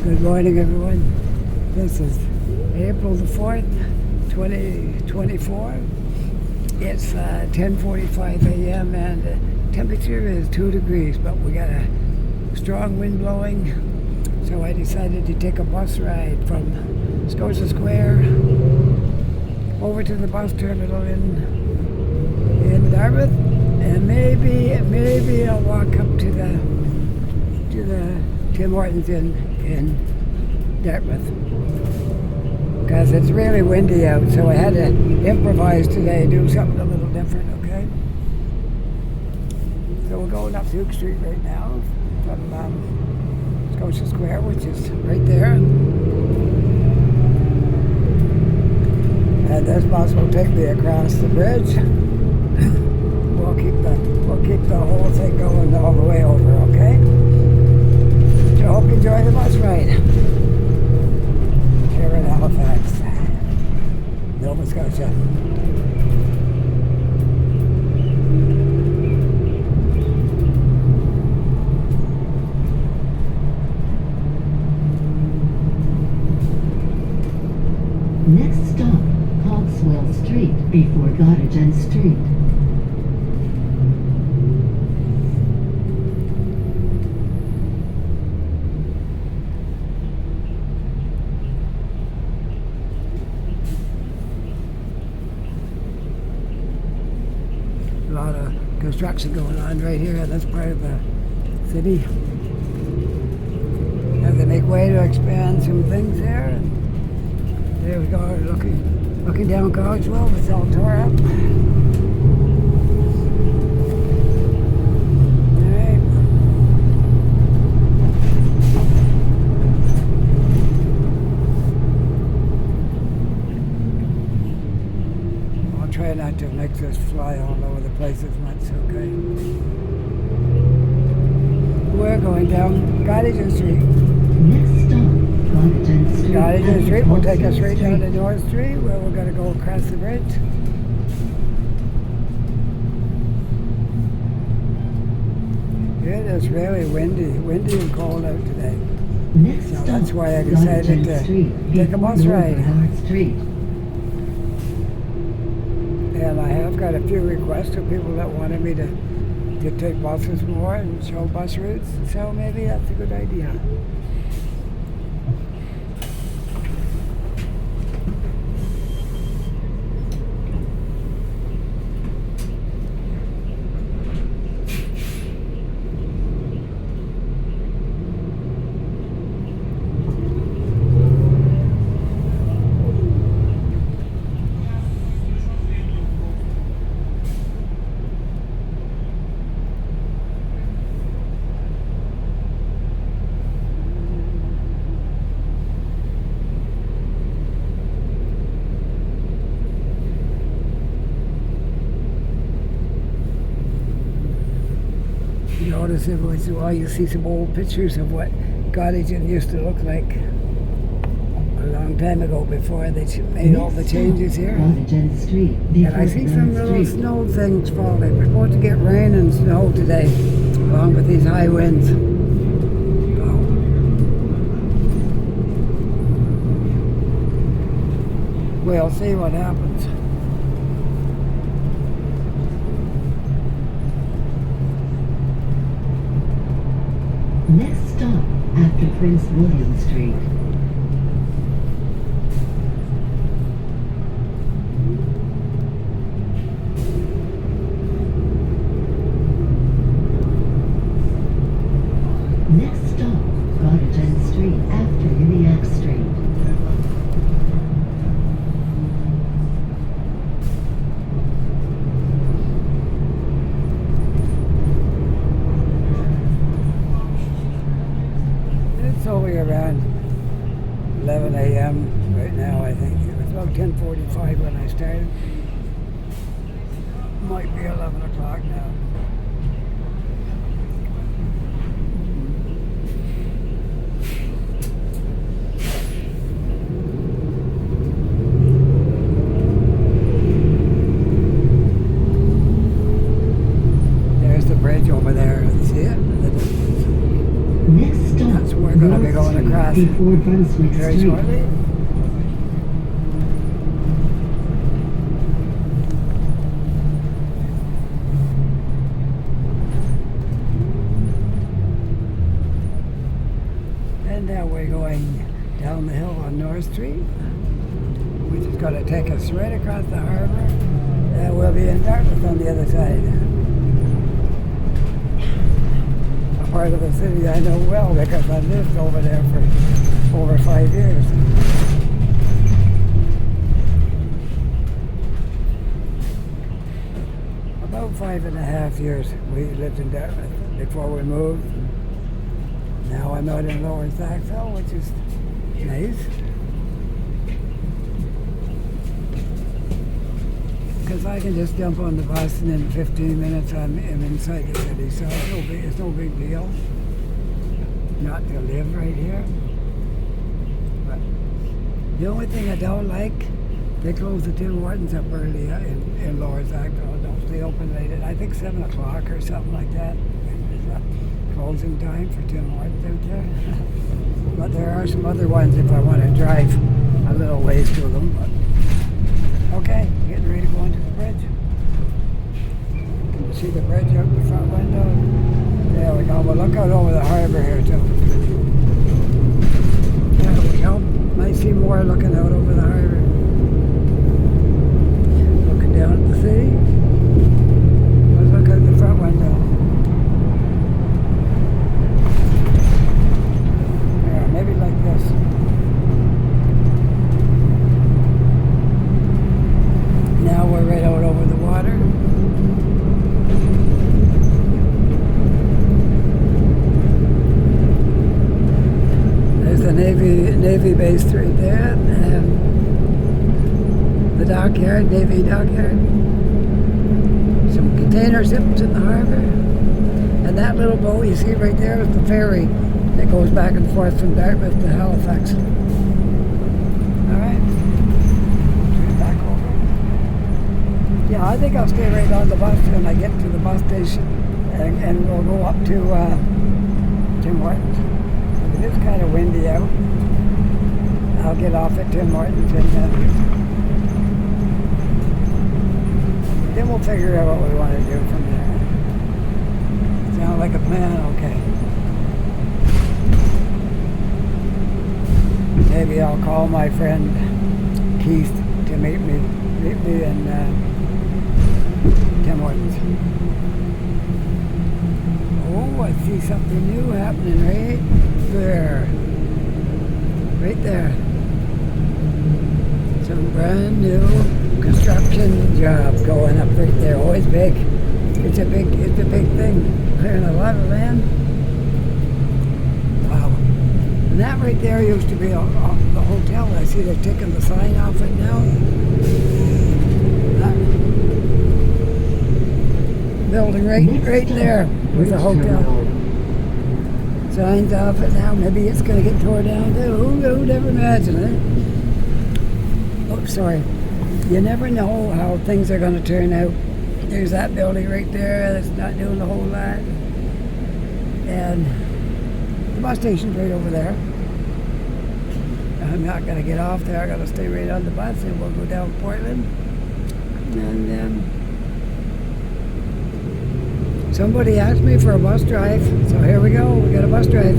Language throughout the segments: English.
Good morning, everyone. This is April the 4th, 2024. It's 10:45 a.m. and the temperature is 2 degrees, but we got a strong wind blowing, so I decided to take a bus ride from Scotia Square over to the bus terminal in Dartmouth, and maybe I'll walk up to the Tim Hortons in Dartmouth, because it's really windy out, so I had to improvise today, do something a little different, okay? So we're going up Duke Street right now from Scotia Square, which is right there. And this bus will take me across the bridge. We'll keep the whole thing going all the way over, okay? So I hope you enjoy the bus ride here in Halifax, Nova Scotia. Next stop, Cogswell Street before Gottingen Street. A lot of construction going on right here in this part of the city. Have to make way to expand some things there. And there we go, looking down Cogswell. It's all tore up. Alright. I'll try not to make this fly all over the place as much, okay? We're going down Gottingen Street. Next stop, Gottingen Street. Gottingen Street will take us right down to North Street, where we're going to go across the bridge. It is really windy and cold out today. Next So stop, that's why I decided to take a bus ride. Street. And I have got a few requests of people that wanted me to take buses more and show bus routes, so maybe that's a good idea. You notice every once in a while you see some old pictures of what Gottingen used to look like a long time ago before they made all the changes here. Gottingen Street. And I see some little snow things falling. We're supposed to get rain and snow today, along with these high winds. We'll see what happens. Next stop, after Prince William Street. Next stop, Gottingen Street after Halifax Street. It's only around 11 a.m. right now, I think. It was about 10:45 when I started. Might be 11 o'clock now. across before Brunswick very Street. shortly. And now we're going down the hill on North Street, which is going to take us right across the harbor. And we'll be in Dartmouth on the other side. A part of the city I know well because I lived over there for over 5 years. About 5.5 years we lived in Dartmouth before we moved. Now I'm out in Lower Saxon, which is nice. Because I can just jump on the bus and in 15 minutes I'm inside the city, so it's no big deal not to live right here. But the only thing I don't like, they close the Tim Hortons up early in Lower Saxon. Don't stay open late. I think 7 o'clock or something like that. Closing time for Tim Hortons out there. But there are some other ones if I want to drive a little ways to them. But, okay, getting ready to go into the bridge. Can you see the bridge out the front window? There we go. We'll look out over the harbor here too. There we go. Might see more looking out over the harbor. Looking down at the city. Let's look out the front window. Maybe like this. Now we're right out over the water. There's the Navy base right there. The dockyard, Navy dockyard. Some container ships in the harbor. And that little boat you see right there is the ferry that goes back and forth from Dartmouth to Halifax. Alright. Back over. Yeah, I think I'll stay right on the bus when I get to the bus station and we'll go up to Tim Hortons. It is kind of windy out. I'll get off at Tim Hortons and then we'll figure out what we want to do from there. Sound like a plan? Okay. Maybe I'll call my friend Keith to meet me in Tim Hortons. Oh, I see something new happening right there. Right there. Some brand new construction job going up right there. Always big. It's a big thing. Clearing a lot of land. Wow. And that right there used to be the hotel. I see they're taking the sign off it now. That building right there with the hotel. Signs off it now. Maybe it's going to get torn down too. Who'd ever imagine it? Oh, sorry. You never know how things are going to turn out. There's that building right there that's not doing a whole lot. And the bus station's right over there. I'm not going to get off there. I'm going to stay right on the bus and we'll go down Portland. And somebody asked me for a bus drive. So here we go. We got a bus drive.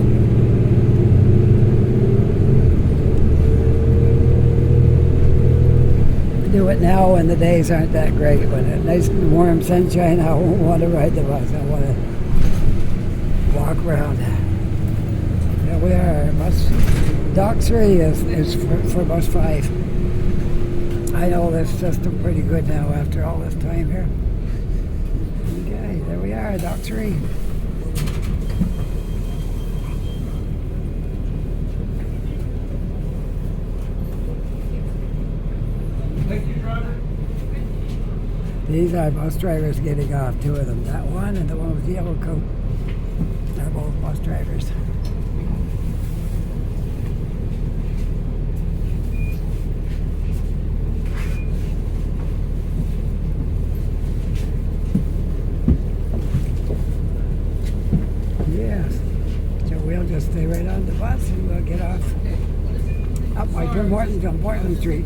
Do it now when the days aren't that great. When it's nice and warm sunshine, I won't want to ride the bus. I want to walk around. There we are. Dock 3 is for bus 5. I know this system pretty good now after all this time here. Okay, there we are, Dock 3. These are bus drivers getting off, 2 of them. That one and the one with the yellow coat. They're both bus drivers. Yes. So we'll just stay right on the bus and we'll get off Stop by Tim Hortons on Portland Street.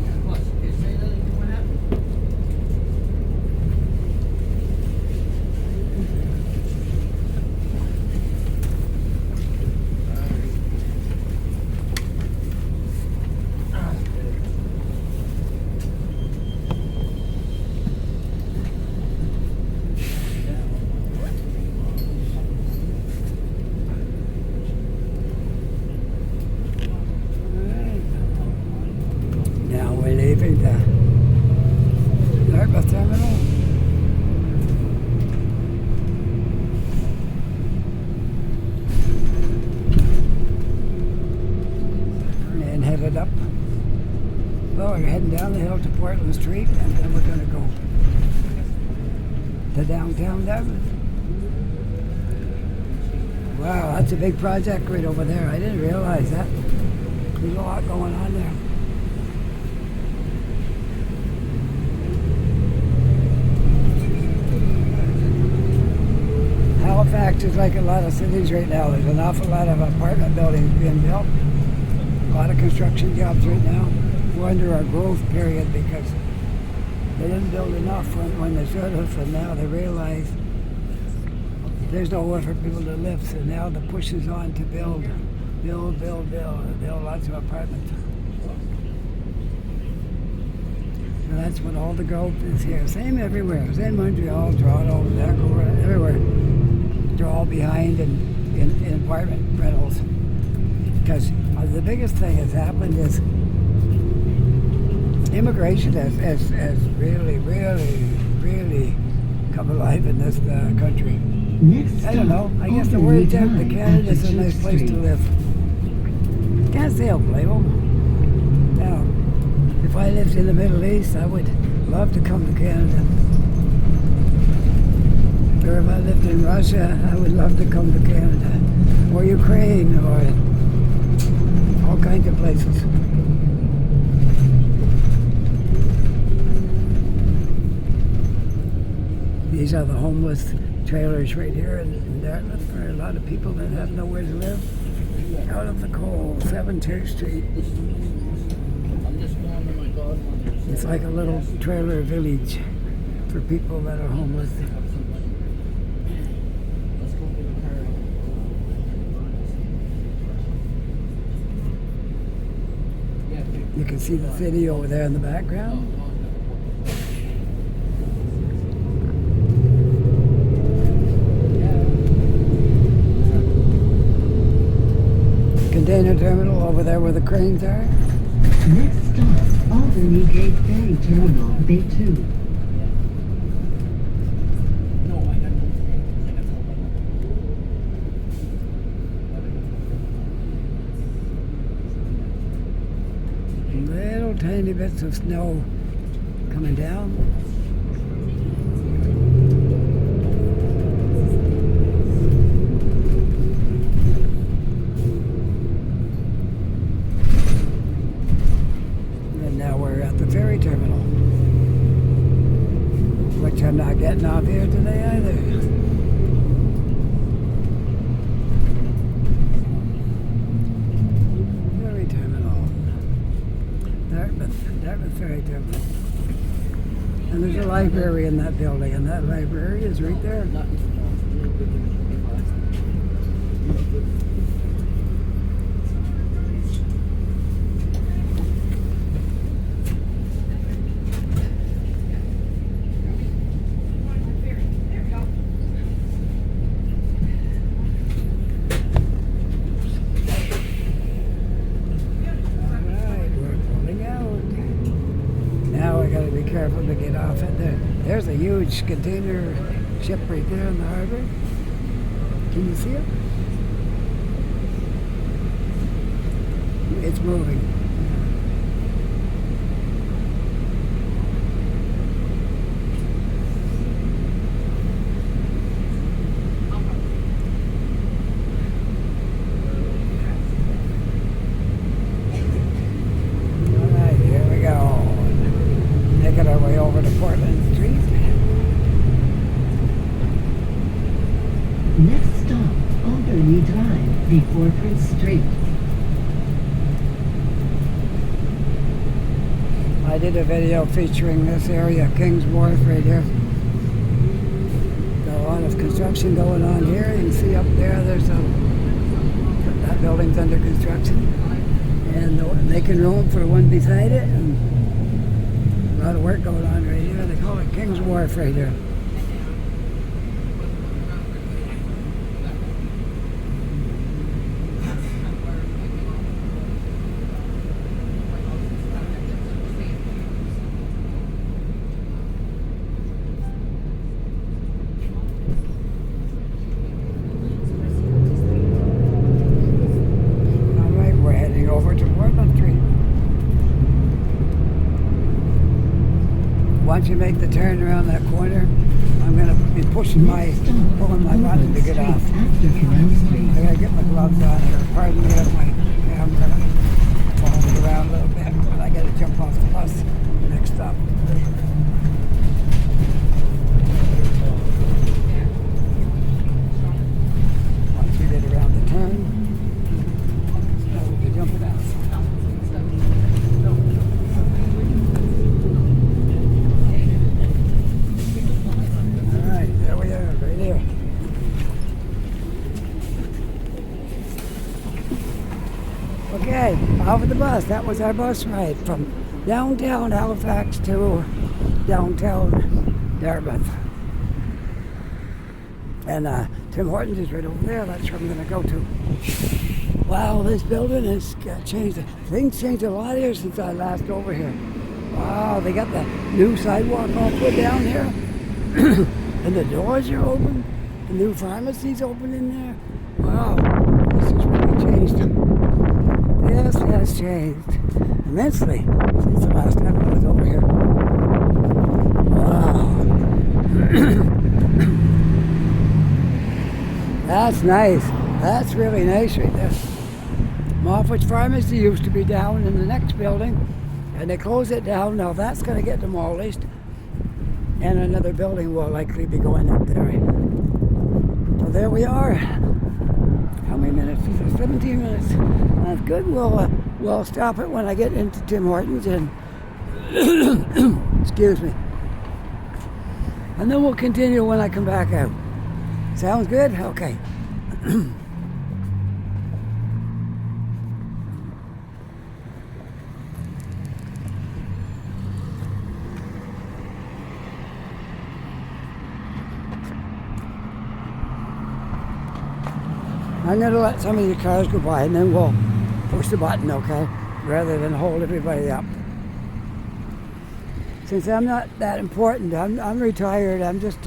Now we're leaving the Dartmouth terminal. And headed up. Well, we're heading down the hill to Portland Street, and then we're going to go to downtown Dartmouth. Wow, that's a big project right over there. I didn't realize that. There's a lot going on there. Halifax is like a lot of cities right now. There's an awful lot of apartment buildings being built. A lot of construction jobs right now. We're under our growth period because they didn't build enough when they should have, and now they realize there's nowhere for people to live. So now the push is on to build lots of apartments. So that's what all the growth is here. Same everywhere. Same Montreal, Toronto, Vancouver, everywhere. They're all behind in apartment rentals. Because the biggest thing that's happened is immigration has really come alive in this country. Next I don't know. I guess the Albany word Drive Canada is a after nice Church place to Street. live. Can't say I'll blame them. Now, if I lived in the Middle East, I would love to come to Canada. Or if I lived in Russia, I would love to come to Canada. Or Ukraine, or all kinds of places. These are the homeless trailers right here in Dartmouth for a lot of people that have nowhere to live. Out of the cold, 7 Church Street. It's like a little trailer village for people that are homeless. You can see the city over there in the background. Container terminal over there where the cranes are. Next stop, Albany Gate Ferry Terminal, Bay 2. Little tiny bits of snow coming down. And now we're at the ferry terminal, which I'm not getting off here today either. Ferry terminal. Dartmouth Ferry Terminal. And there's a library in that building, and that library is right there. Careful to get off it there. There's a huge container ship right there in the harbor. Can you see it? It's moving. Our way over to Portland Street. Next stop, Albany Drive before Prince Street. did a video featuring this area, King's Wharf right here. Got a lot of construction going on here. You can see up there, there's that building's under construction. And making room for the one beside it. And a lot of work going on right here. They call it King's Wharf right here. Over to Portland Street. Once you make the turn around that corner, I'm going to be pulling my button to get off. I got to get my gloves on here. Pardon me if my camera falls around a little bit, but I got to jump off the bus next stop. Once we get around the turn, jumping out. Alright, there we are, right here. Okay, off of the bus. That was our bus ride from downtown Halifax to downtown Dartmouth. And Tim Hortons is right over there. That's where I'm going to go to. Wow, this building has changed. Things changed a lot here since I last over here. Wow, they got the new sidewalk all put down here. And the doors are open. The new pharmacy's open in there. Wow, this has really changed. This has changed immensely since the last time I was over here. Wow. That's nice. That's really nice right there. Moffat's Pharmacy used to be down in the next building, and they closed it down. Now that's going to get demolished, and another building will likely be going up there. So there we are. How many minutes is it? 17 minutes. That's good. We'll stop it when I get into Tim Hortons, and excuse me. And then we'll continue when I come back out. Sounds good? Okay. I'm going to let some of the cars go by and then we'll push the button, okay? Rather than hold everybody up. Since I'm not that important, I'm retired, I'm just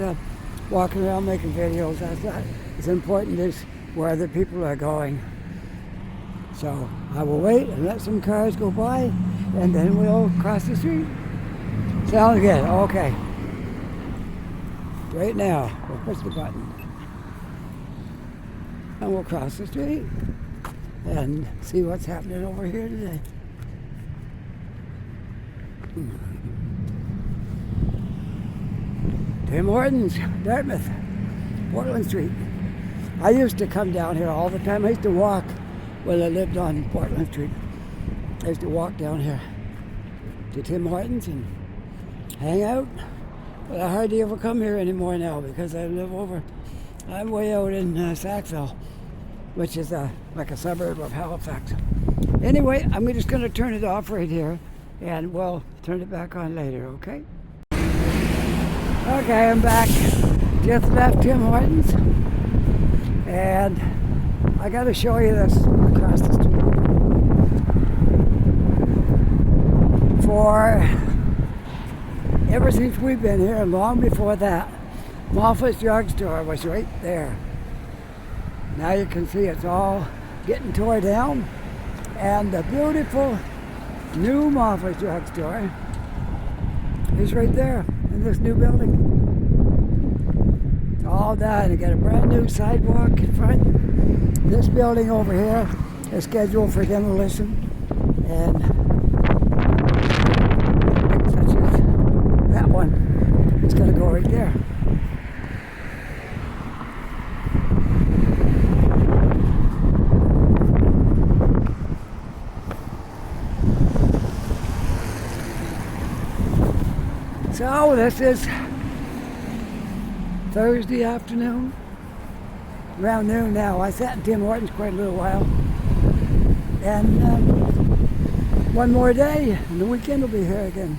walking around making videos. That's not as important as where other people are going. So I will wait and let some cars go by and then we'll cross the street. Sounds good, okay. Right now, we'll push the button. And we'll cross the street and see what's happening over here today. Tim Hortons, Dartmouth, Portland Street. I used to come down here all the time. I used to walk when I lived on Portland Street. I used to walk down here to Tim Hortons and hang out. But I hardly ever come here anymore now because I live over. I'm way out in Sackville, which is like a suburb of Halifax. Anyway, I'm just going to turn it off right here, and we'll turn it back on later, okay? Okay, I'm back. Just left Tim Hortons, and I got to show you this across the street. Ever since we've been here, and long before that, Moffat's drugstore was right there. Now you can see it's all getting tore down, and the beautiful new Moffat's drugstore is right there in this new building. It's all done. You got a brand new sidewalk in front. This building over here is scheduled for demolition, and such as that one, it's going to go right there. So this is Thursday afternoon, around noon now. I sat in Tim Hortons quite a little while, and one more day and the weekend will be here again.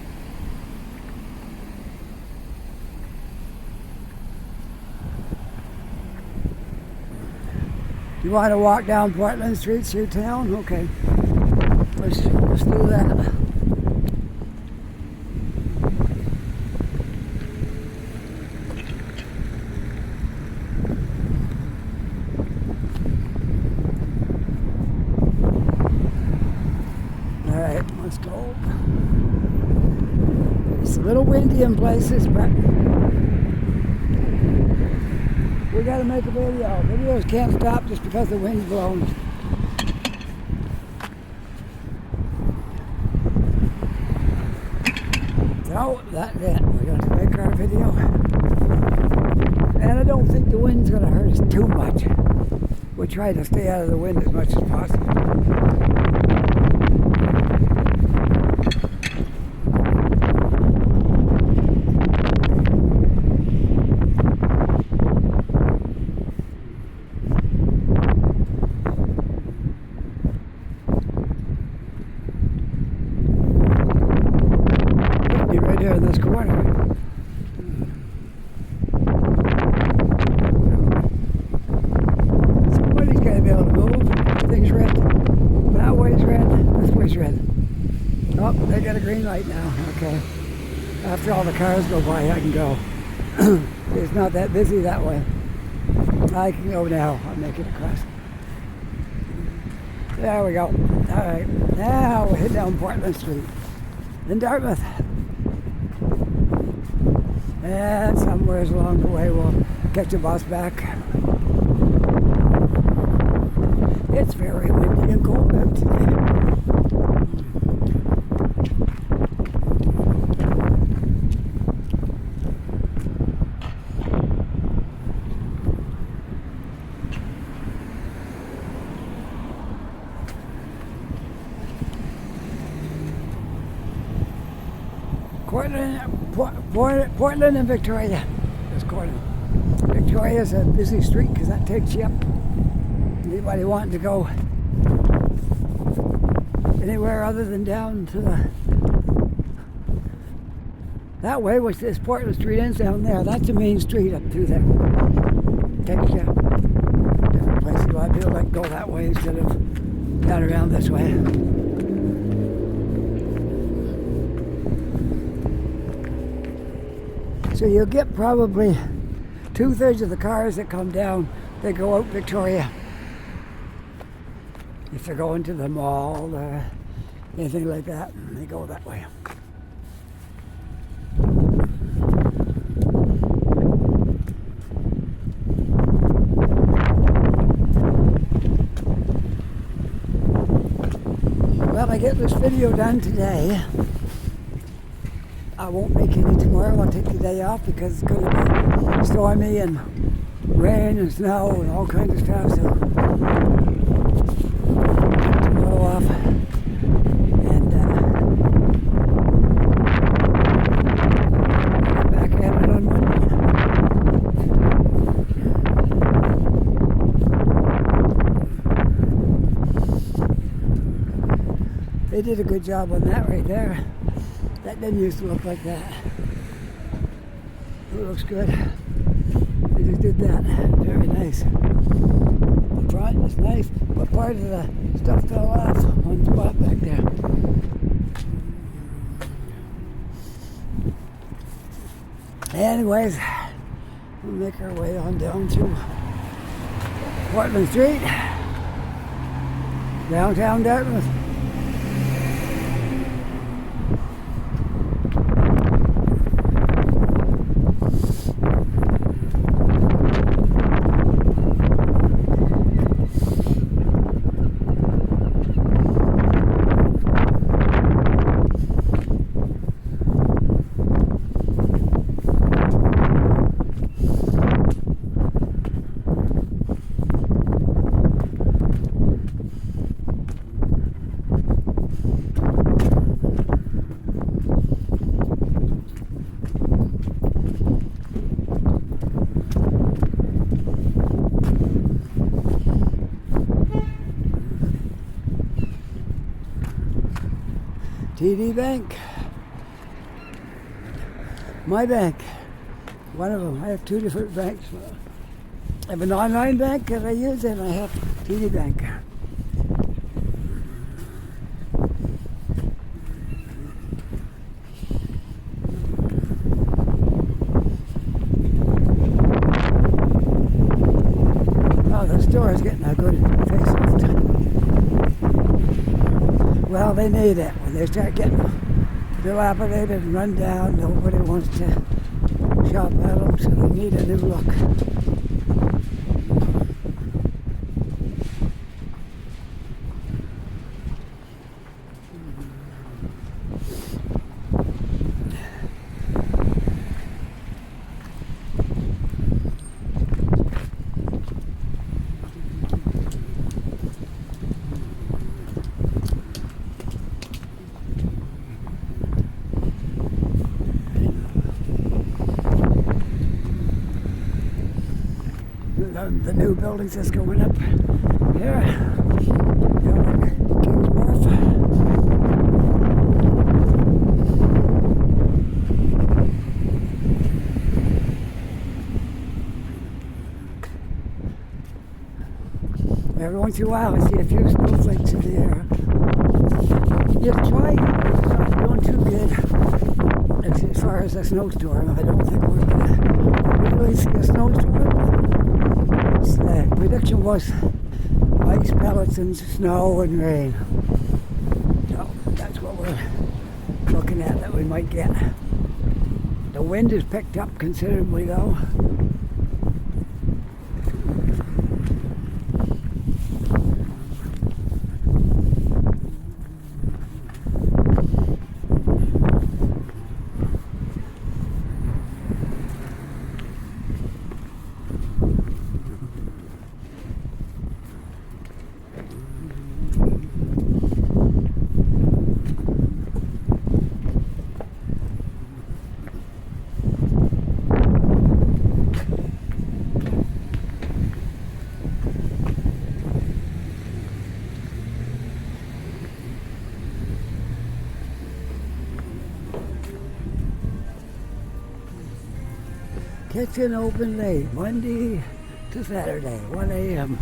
You want to walk down Portland Street through town? Okay, let's do that. Let's go. It's a little windy in places, but we gotta make a video. Videos can't stop just because the wind's blowing. So that's it. We're gonna make our video. And I don't think the wind's gonna hurt us too much. We'll try to stay out of the wind as much as possible. Right here in this corner. Somebody's got to be able to move. Things red. That way's red. This way's red. Oh, they got a green light now. Okay. After all the cars go by, I can go. It's not that busy that way. I can go now. I'll make it across. There we go. All right. Now we'll head down Portland Street in Dartmouth. And somewhere along the way we'll catch a bus back. It's very windy and cold out today. Portland and Victoria. This corner. Victoria's a busy street because that takes you up. Anybody wanting to go anywhere other than down to that way, which this Portland Street ends down there. That's the main street up through there. Takes you different places. A lot of people like go that way instead of down around this way. So you'll get probably 2/3 of the cars that come down, they go out Victoria. If they're going to the mall or anything like that, they go that way. Well, I get this video done today. I won't make any tomorrow. I'll take the day off because it's going to be stormy and rain and snow and all kinds of stuff. So tomorrow off and get back at it on Monday. They did a good job on that right there. That didn't used to look like that. It looks good. They just did that. Very nice. The front is nice, but part of the stuff fell off on the spot back there. Anyways, we'll make our way on down to Portland Street, downtown Dartmouth. TD Bank. My bank. One of them. I have two different banks. I have an online bank that I use, and I have TD Bank. Oh, the store is getting a good facelift. Well, they need it. When they start getting dilapidated and run down, nobody wants to shop at them, so they need a new look. The new buildings that's going up here. King's Wharf. Every once in a while I see a few snowflakes in the air. Just try it. It's not doing too good as far as a snowstorm. I don't think we're going to really see a snowstorm. The prediction was ice pellets and snow and rain. So that's what we're looking at that we might get. The wind has picked up considerably though. Kitchen open late, Monday to Saturday, 1 a.m.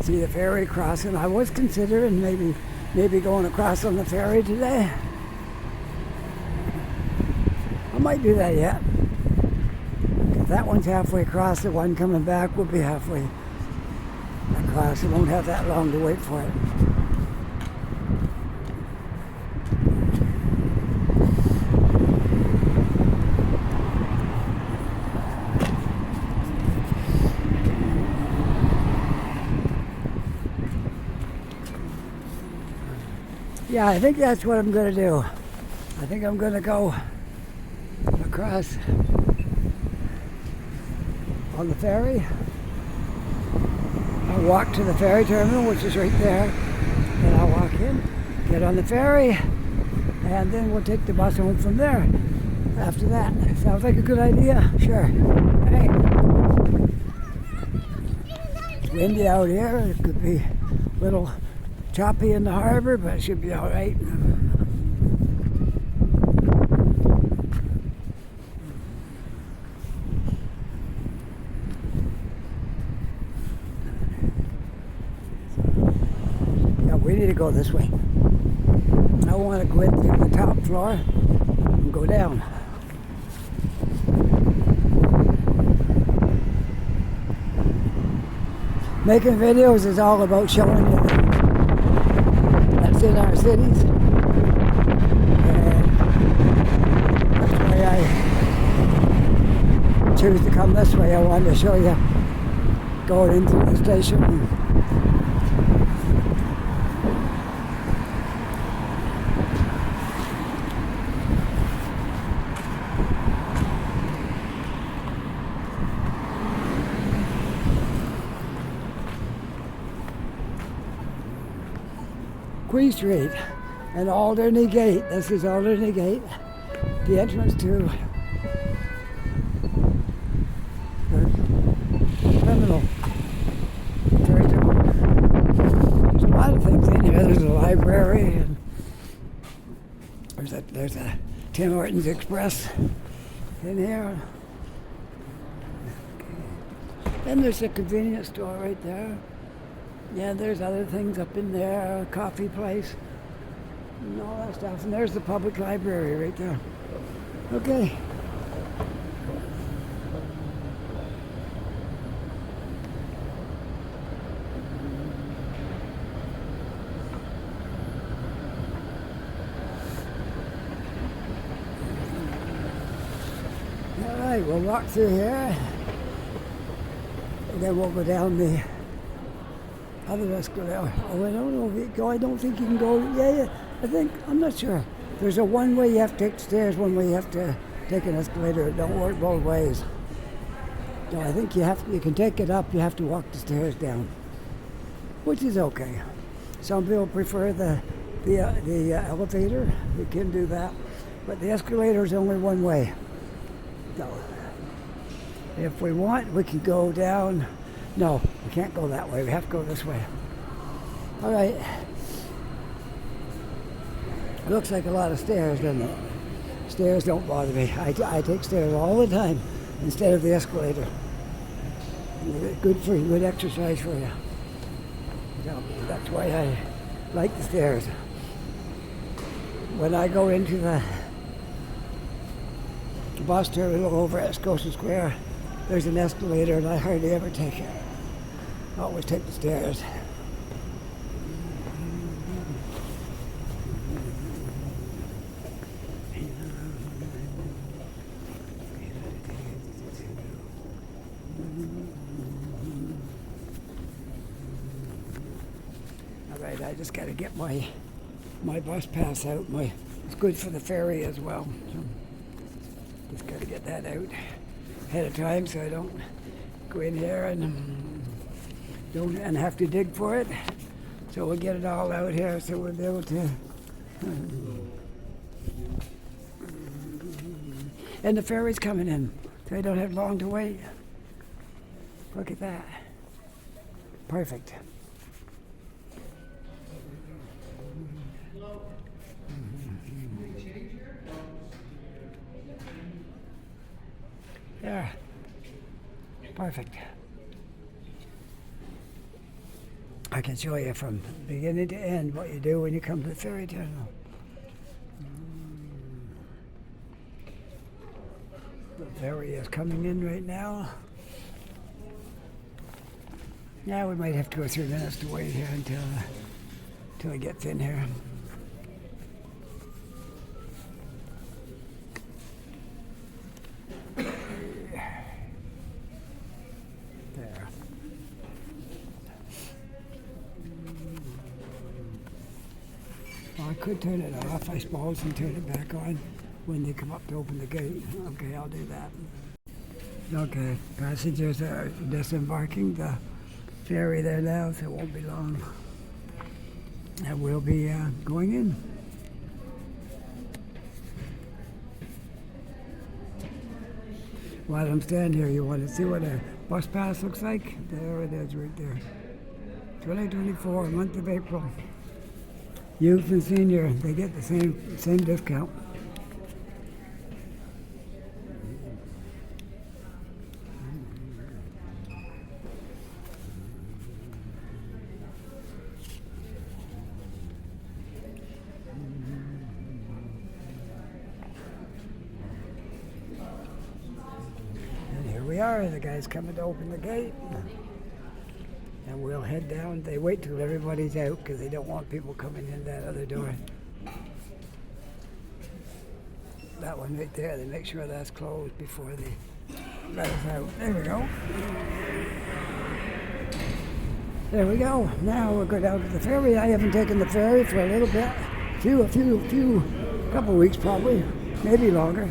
See the ferry crossing. I was considering maybe going across on the ferry today. I might do that yet. That one's halfway across, the one coming back will be halfway across. It won't have that long to wait for it. Yeah, I think that's what I'm going to do. I think I'm going to go across on the ferry. I'll walk to the ferry terminal, which is right there. Then I'll walk in, get on the ferry, and then we'll take the bus home from there. After that, sounds like a good idea? Sure. Hey. It's windy out here. It could be a little choppy in the harbor, but it should be all right. We need to go this way. I want to go into the top floor and go down. Making videos is all about showing you that's in our cities. And that's why I choose to come this way. I wanted to show you going into the station. Queen Street and Alderney Gate. This is Alderney Gate. the entrance to the terminal. There's a lot of things in here. There's a library, and there's a Tim Hortons Express in here. Then there's a convenience store right there. Yeah, there's other things up in there, a coffee place, and all that stuff. And there's the public library right there. Okay. All right, we'll walk through here. And then we'll go down the other escalator. Oh, I don't know if you go. I don't think you can go. Yeah. I'm not sure. There's a one way you have to take the stairs, one way you have to take an escalator. It don't work both ways. So I think you can take it up. You have to walk the stairs down, which is okay. Some people prefer the elevator. You can do that, but the escalator is only one way. So if we want, we can go down. No, we can't go that way. We have to go this way. All right. It looks like a lot of stairs, doesn't it? Stairs don't bother me. I take stairs all the time instead of the escalator. Good for you, good exercise for you. So that's why I like the stairs. When I go into the bus terminal over at Scotia Square, there's an escalator and I hardly ever take it. I always take the stairs. All right, I just got to get my bus pass out. It's good for the ferry as well. So just got to get that out ahead of time so I don't go in here and have to dig for it. So we'll get it all out here so we'll be able to. And the ferry's coming in, so I don't have long to wait. Look at that. Perfect. There. Perfect. I can show you from beginning to end what you do when you come to the ferry terminal. The ferry is coming in right now. Yeah, we might have 2 or 3 minutes to wait here until it gets in here. There. Well, I could turn it off, I suppose, and turn it back on when they come up to open the gate. Okay, I'll do that. Okay, passengers are disembarking the ferry there now, so it won't be long. And we'll be going in. While I'm standing here, you want to see what a bus pass looks like? There it is right there. 2024, month of April. Youth and senior, they get the same discount. We are. The guy's coming to open the gate, and we'll head down. They wait till everybody's out because they don't want people coming in that other door. That one right there, they make sure that's closed before they let us out. There we go. There we go. Now we'll go down to the ferry. I haven't taken the ferry for a little bit, couple weeks probably, maybe longer.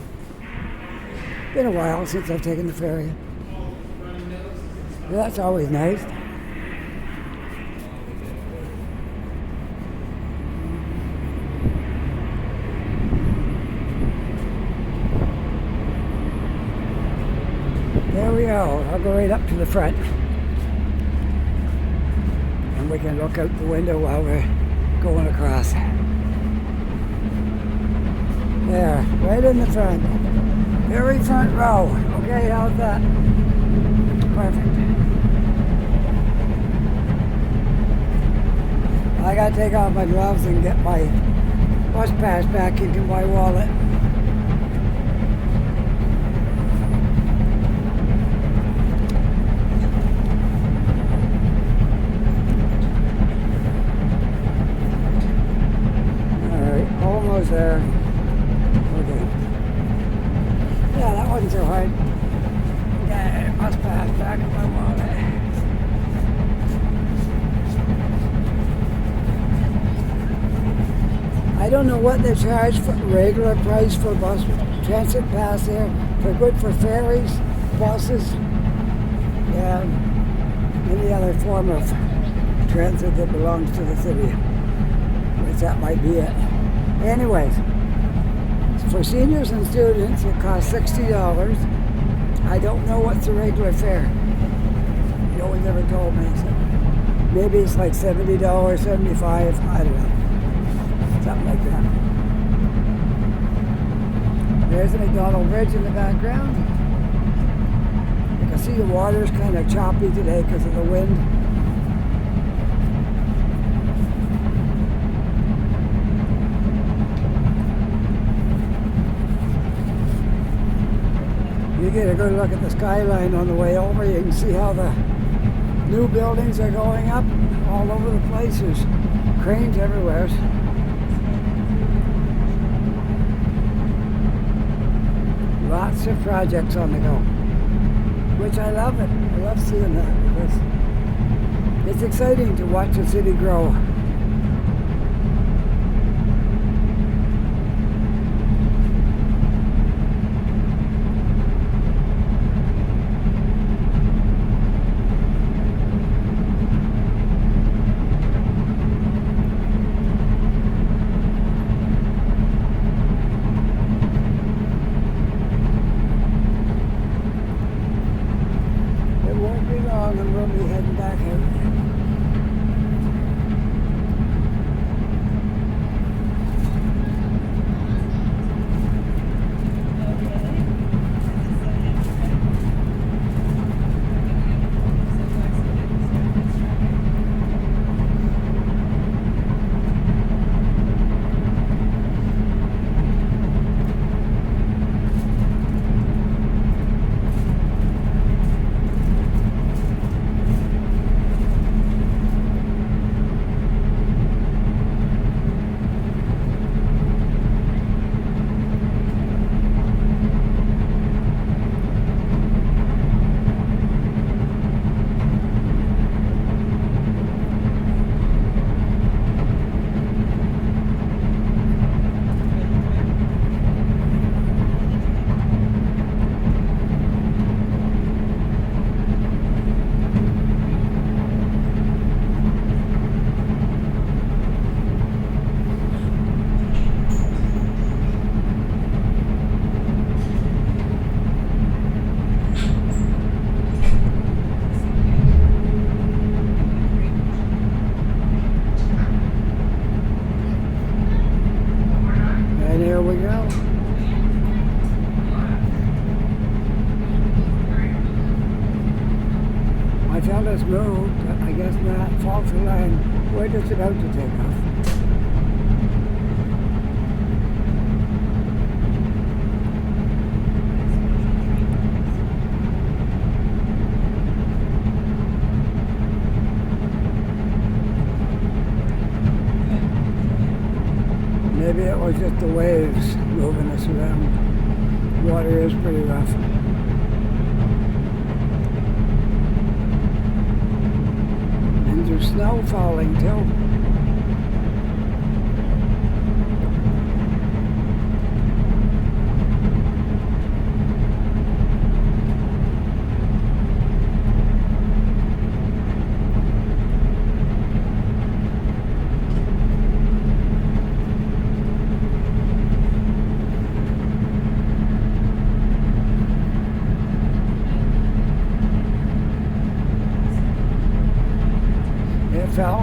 Been a while since I've taken the ferry. That's always nice. Well, I'll go right up to the front. And we can look out the window while we're going across. There, right in the front. Very front row. Okay, how's that? Perfect. I gotta take off my gloves and get my bus pass back into my wallet. Alright, almost there. Okay. Yeah, that wasn't so hard. Yeah, bus pass back in my wallet. I don't know what they charge for regular price for bus transit pass there. They're good for ferries, buses, and any other form of transit that belongs to the city. Which that might be it. Anyways, for seniors and students, it costs $60. I don't know what's the regular fare. No one's ever told me. So maybe it's like $70, $75, I don't know. Something like that. There's the McDonald Bridge in the background. You can see the water's kind of choppy today because of the wind. You get a good look at the skyline on the way over. You can see how the new buildings are going up all over the place. There's cranes everywhere. Lots of projects on the go, which I love it. I love seeing that because it's exciting to watch the city grow. And we'll be heading back out. There we go. My fella's moved. I guess not. False line. We're just about to take off. Maybe it was just the waves moving us around. Water is pretty rough. And there's snow falling too.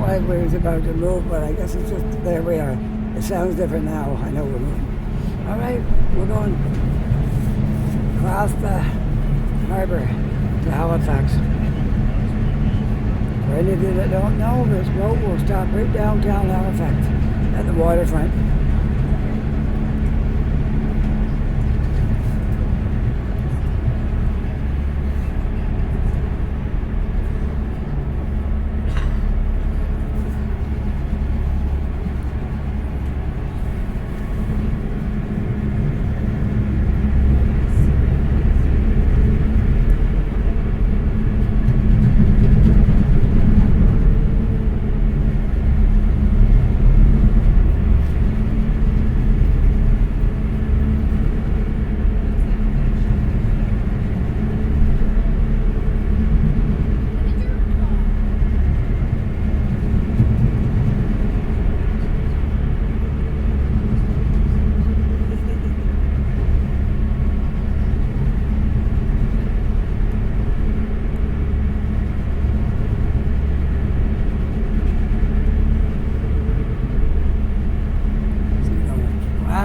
like we was about to move, but I guess it's just, there we are. It sounds different now. I know we're moving. All right, we're going across the harbor to Halifax. For any of you that don't know, this boat will stop right downtown Halifax at the waterfront.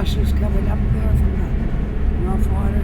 Flashes coming up there from the North Water.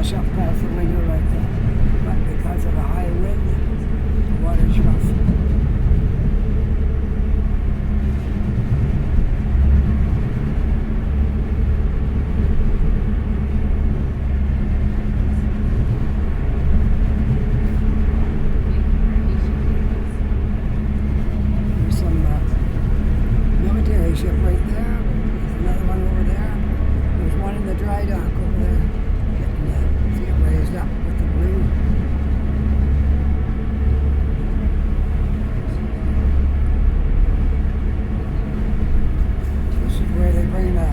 Up past the window like that, but because of the high wind, the water's rough. There's some military ship right there. There's another one over there. There's one in the dry dock over there. Raised up with the blue. This is where they bring the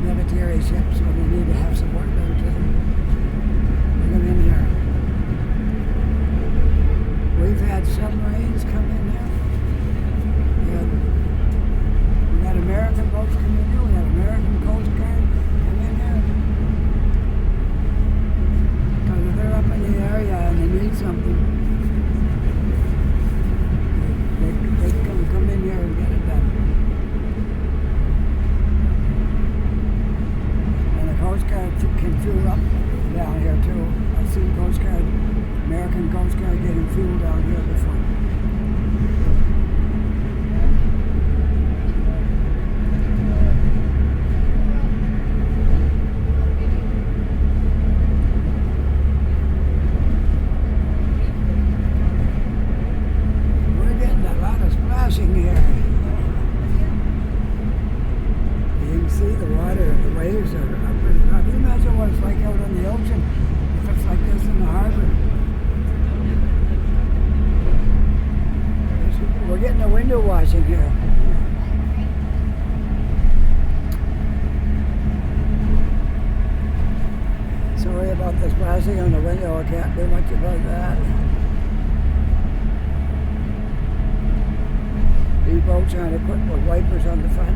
military ships when they need to have some work done to them. Bring them in here. We've had submarines come in here. We had American boats come in here. We had American Coast Guard come in here. They're up in the area and they need something. They can come in here and get it done. And the Coast Guard can fuel up down here too. I've seen Coast Guard, American Coast Guard getting fuel down here before. Here. You can see the water, the waves are pretty rough. Can you imagine what it's like out on the ocean if it's like this in the harbor? We're getting a window washing here. Sorry about the splashing on the window, I can't do much about that. These boats aren't equipped with wipers on the front.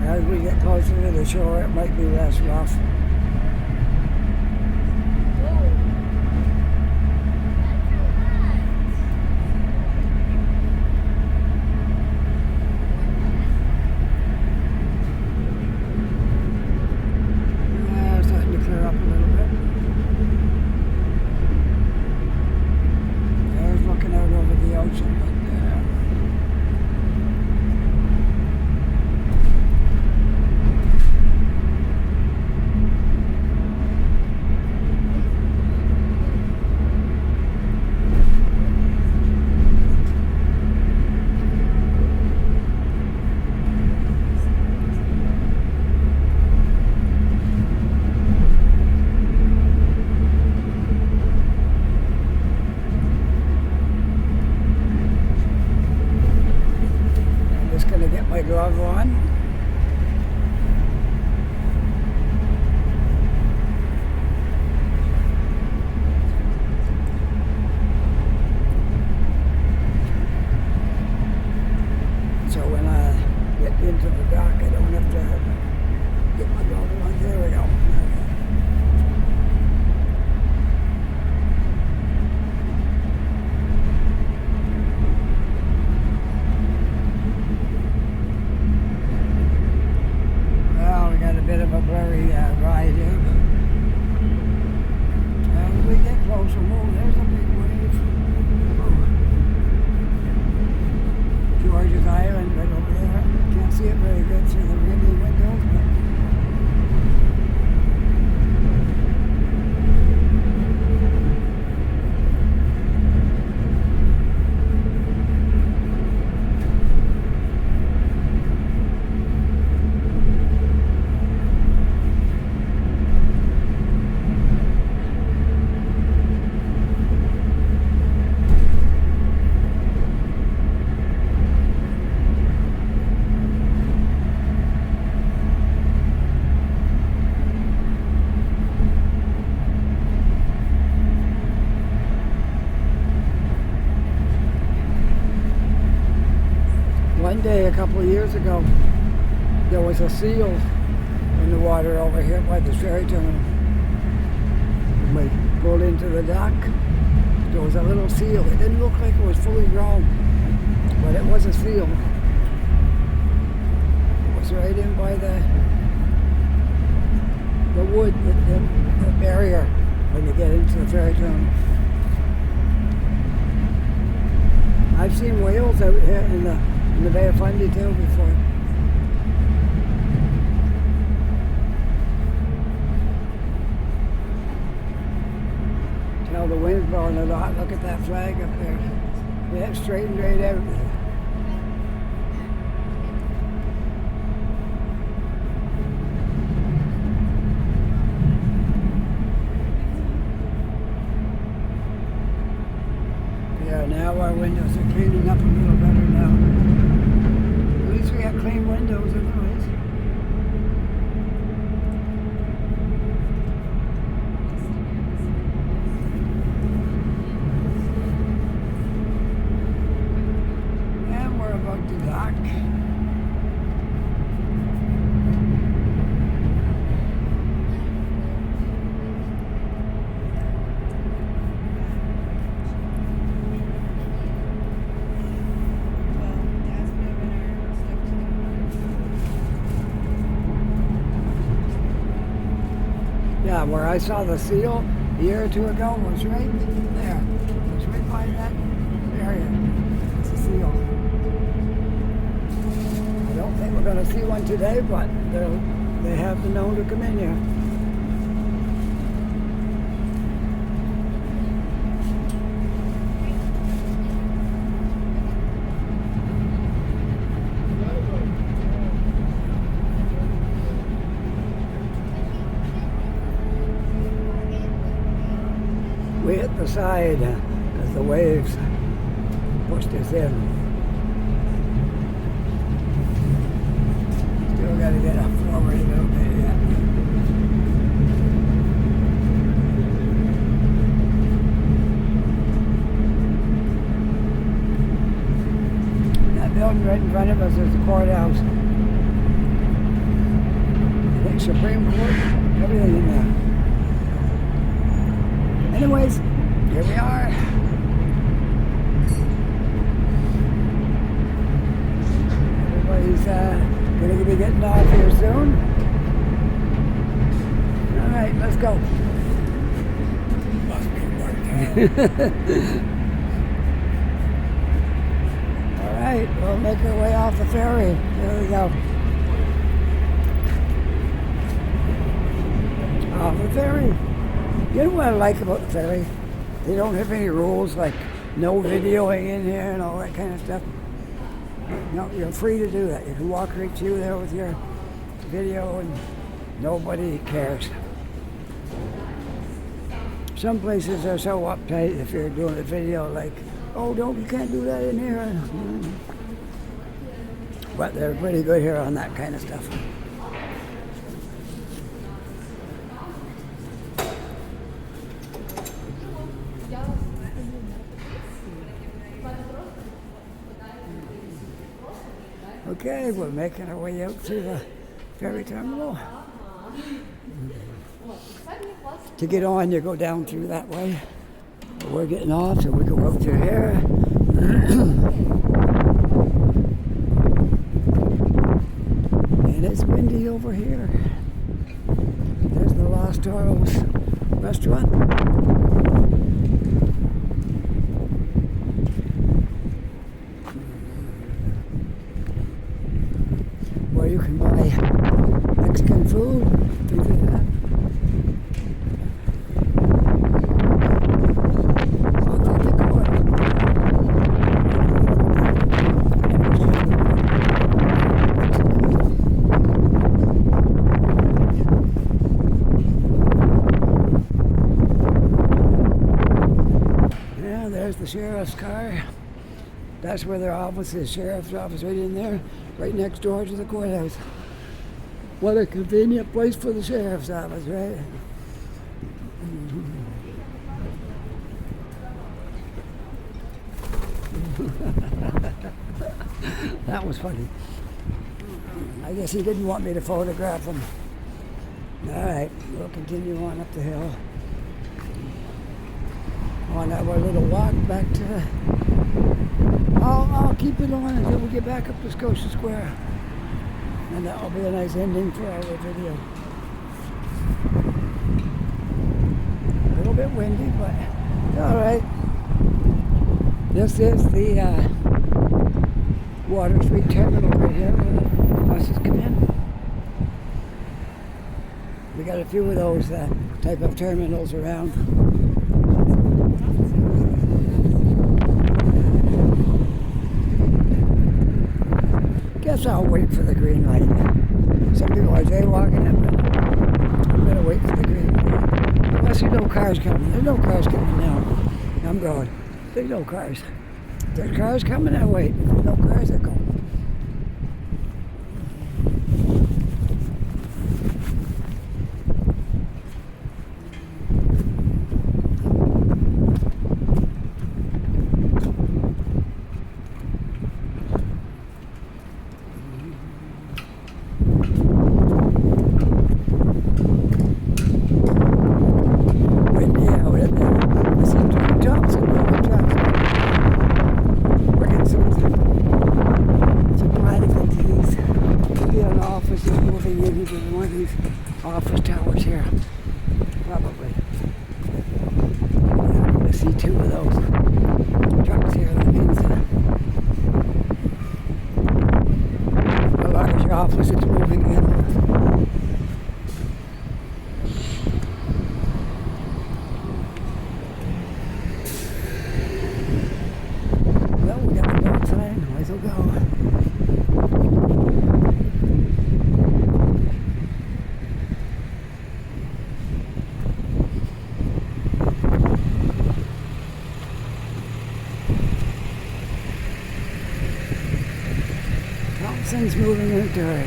As we get closer to the shore, it might be less rough. my glove on. So when I get into the dock, I don't have to get my glove on. There we go. Well, we got a bit of a blurry ride here. As we get closer, there's a big wave. George's Island right over there. Can't see it very good through the windy windows, but one day a couple of years ago, there was a seal in the water over here by the ferry terminal. When we pulled into the dock, there was a little seal. It didn't look like it was fully grown, but it was a seal. It was right in by the wood, the barrier when you get into the ferry terminal. I've seen whales out here in the Bay of Fundy too before. Tell the wind's blowing a lot. Look at that flag up there. Yeah, it's straightened right out. Yeah, now our windows are cleaning up a little better now. At least we got clean windows anyways. And we're about to dock. Yeah, where I saw the seal a year or two ago was right there. It was right by that area. It's a seal. I don't think we're going to see one today, but they have been known to come in here. We hit the side because the waves pushed us in. Still got to get up forward a little bit yet. That building right in front of us is the courthouse. I think Supreme Court, everything in there. Anyways, here we are. Everybody's going to be getting off here soon. All right, let's go. Must be working. All right, we'll make our way off the ferry. There we go. Off the ferry. You know what I like about the ferry? They don't have any rules like no videoing in here and all that kind of stuff. No, you're free to do that. You can walk right through there with your video and nobody cares. Some places are so uptight if you're doing a video like, oh, you can't do that in here. But they're pretty good here on that kind of stuff. Okay, we're making our way out to the ferry terminal. To get on, you go down through that way. We're getting off, so we go out through here. And it's windy over here. There's the Lost Toros restaurant. Where you can buy Mexican food, things like that. The sheriff's car. That's where their office is, sheriff's office right in there, right next door to the courthouse. What a convenient place for the sheriff's office, right? That was funny. I guess he didn't want me to photograph him. All right, we'll continue on up the hill. On our little walk back to I'll keep it on until we get back up to Scotia Square, and that'll be a nice ending for our video. A little bit windy, but it's all right. This is the Water Street Terminal right here where the buses come in. We got a few of those type of terminals around. Guess I'll wait for the green light. Some people are jaywalking it, but I'm gonna wait for the green light. Unless there's no cars coming. There's no cars coming now. I'm going. There's no cars. If there's cars coming, I wait. If there's no cars, I go. Office towers here, probably. Yeah, I'm going to see two of those trucks here. That means a large office is moving in. Well, we got the north side. Might as well go. Things moving into it.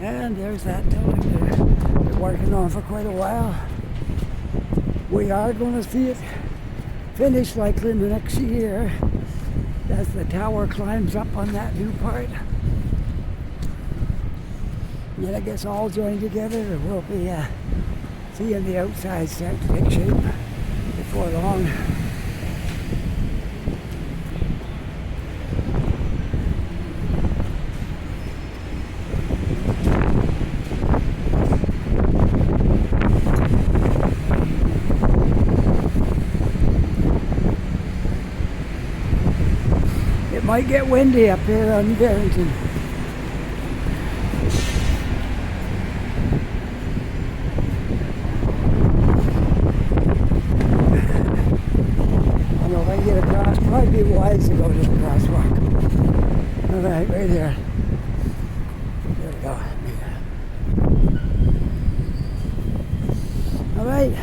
And there's that building they're working on for quite a while. We are going to see it finished likely in the next year as the tower climbs up on that new part. And then I guess all joined together, we'll be seeing the outside start to take shape before long. It might get windy up here on Barrington. Probably be wise to go to the crosswalk. All right, right here. There we right,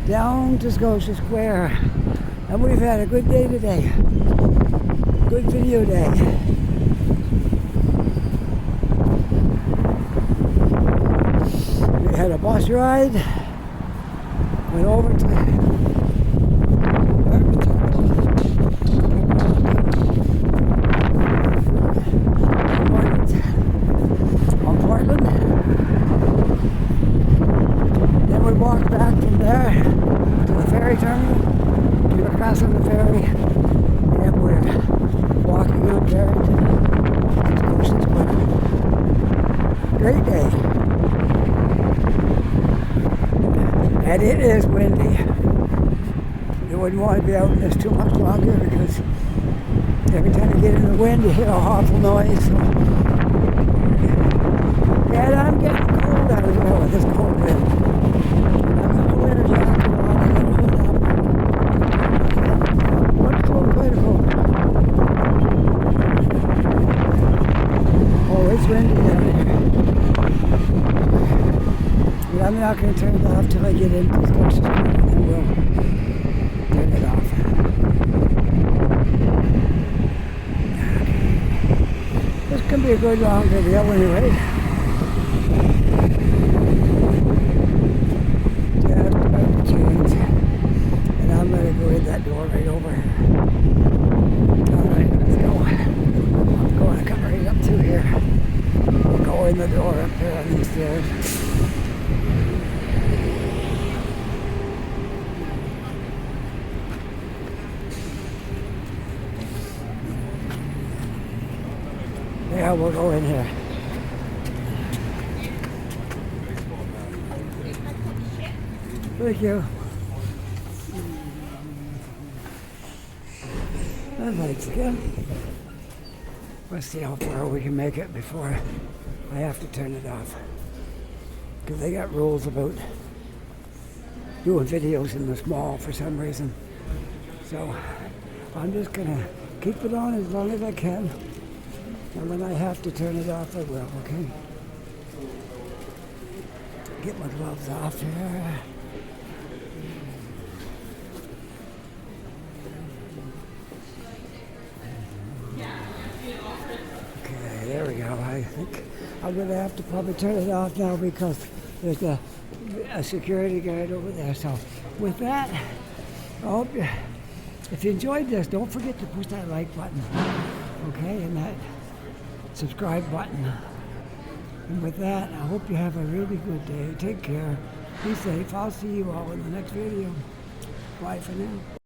down to Scotia Square. And we've had a good day today. Good video day. We had a bus ride. Went over to on Portland. Then we walked back from there to the ferry terminal. We were crossing the ferry, and we're walking up there to Scotia Square. Great day. And it is windy. You wouldn't want to be out in this too much longer because every time you get in the wind you hear a awful noise. So. And I'm getting cold out here with this cold wind. I've got a winter jacket on, I got a hood up. What's cold, quite cold. Oh, it's windy down here. But I'm not going to turn it off till I get into Scotia Square, and then we'll turn it off. This can be a good long video anyway. Just about to change. And I'm going to go in that door right over here. Alright, let's go. I'm going to come right up through here. Go in the door up there on these stairs. Yeah, we'll go in here. Thank you. Thanks again. Let's see how far we can make it before I have to turn it off. Because they got rules about doing videos in the mall for some reason. So I'm just going to keep it on as long as I can. And when I have to turn it off, I will, okay? Get my gloves off here. Okay, there we go. I think I'm going to have to probably turn it off now because there's a security guard over there. So with that, I hope you, if you enjoyed this, don't forget to push that like button, okay? And that subscribe button. And with that, I hope you have a really good day. Take care. Be safe. I'll see you all in the next video. Bye for now.